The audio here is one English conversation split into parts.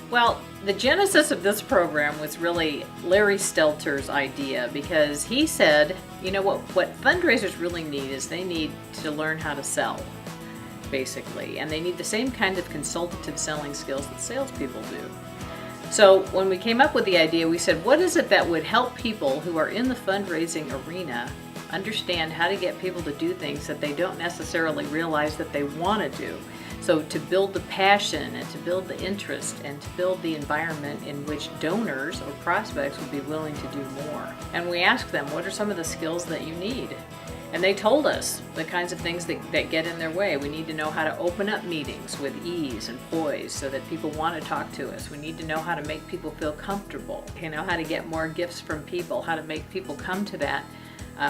Well, the genesis of this program was really Larry Stelter's idea, because he said, you know, what fundraisers really need is they need to learn how to sell, basically, and they need the same kind of consultative selling skills that salespeople do. So when we came up with the idea, we said, what is it that would help people who are in the fundraising arena understand how to get people to do things that they don't necessarily realize that they want to do? So to build the passion and to build the interest and to build the environment in which donors or prospects would be willing to do more. And we asked them, what are some of the skills that you need? And they told us the kinds of things that get in their way. We need to know how to open up meetings with ease and poise so that people want to talk to us. We need to know how to make people feel comfortable, you know, how to get more gifts from people, how to make people come to that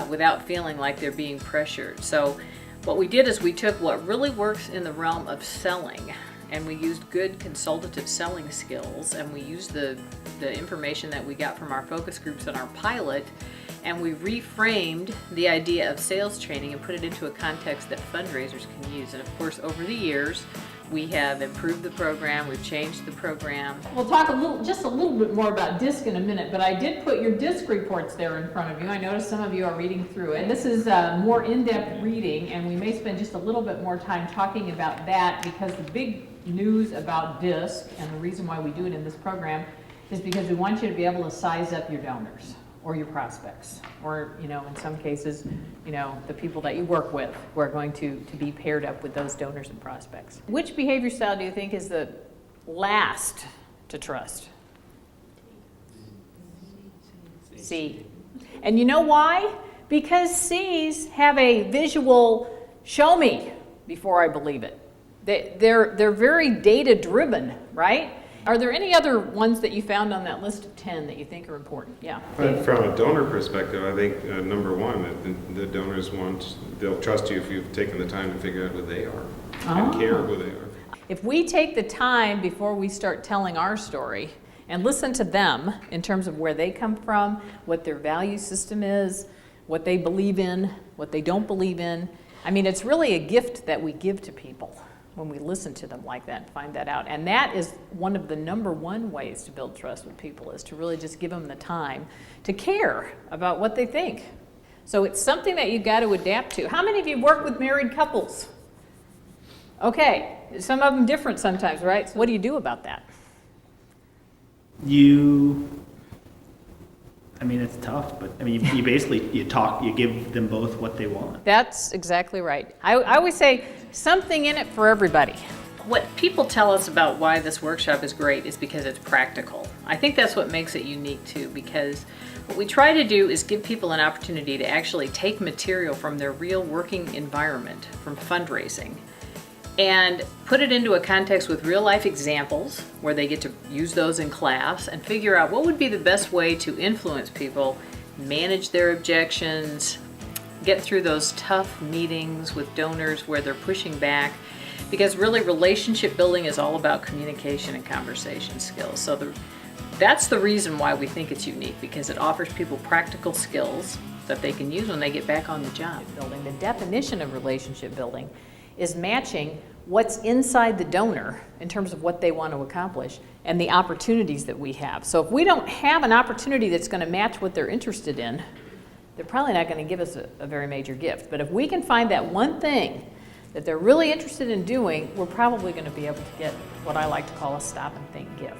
without feeling like they're being pressured. So what we did is we took what really works in the realm of selling, and we used good consultative selling skills, and we used the information that we got from our focus groups and our pilot, and we reframed the idea of sales training and put it into a context that fundraisers can use. And of course, over the years, we have improved the program, we've changed the program. We'll talk just a little bit more about DISC in a minute, but I did put your DISC reports there in front of you. I noticed some of you are reading through it. This is more in-depth reading, and we may spend just a little bit more time talking about that, because the big news about DISC, and the reason why we do it in this program, is because we want you to be able to size up your donors or your prospects, or, you know, in some cases, you know, the people that you work with who are going to be paired up with those donors and prospects. Which behavior style do you think is the last to trust? C. And you know why? Because C's have a visual show me before I believe it. They're very data driven, right? Are there any other ones that you found on that list of 10 that you think are important? Yeah. From a donor perspective, I think number one, the donors they'll trust you if you've taken the time to figure out who they are and care who they are. If we take the time before we start telling our story and listen to them in terms of where they come from, what their value system is, what they believe in, what they don't believe in, I mean, it's really a gift that we give to people when we listen to them like that and find that out. And that is one of the number one ways to build trust with people, is to really just give them the time to care about what they think. So it's something that you got to adapt to. How many of you work with married couples? Okay, some of them different sometimes, right? So what do you do about that? I mean, it's tough, but I mean, you basically, you give them both what they want. That's exactly right. I always say something in it for everybody. What people tell us about why this workshop is great is because it's practical. I think that's what makes it unique too, because what we try to do is give people an opportunity to actually take material from their real working environment, from fundraising, and put it into a context with real life examples where they get to use those in class and figure out what would be the best way to influence people, manage their objections, get through those tough meetings with donors where they're pushing back. Because really, relationship building is all about communication and conversation skills. So that's the reason why we think it's unique, because it offers people practical skills that they can use when they get back on the job. Building. The definition of relationship building is matching what's inside the donor in terms of what they want to accomplish and the opportunities that we have. So if we don't have an opportunity that's going to match what they're interested in, they're probably not going to give us a very major gift. But if we can find that one thing that they're really interested in doing, we're probably going to be able to get what I like to call a stop and think gift.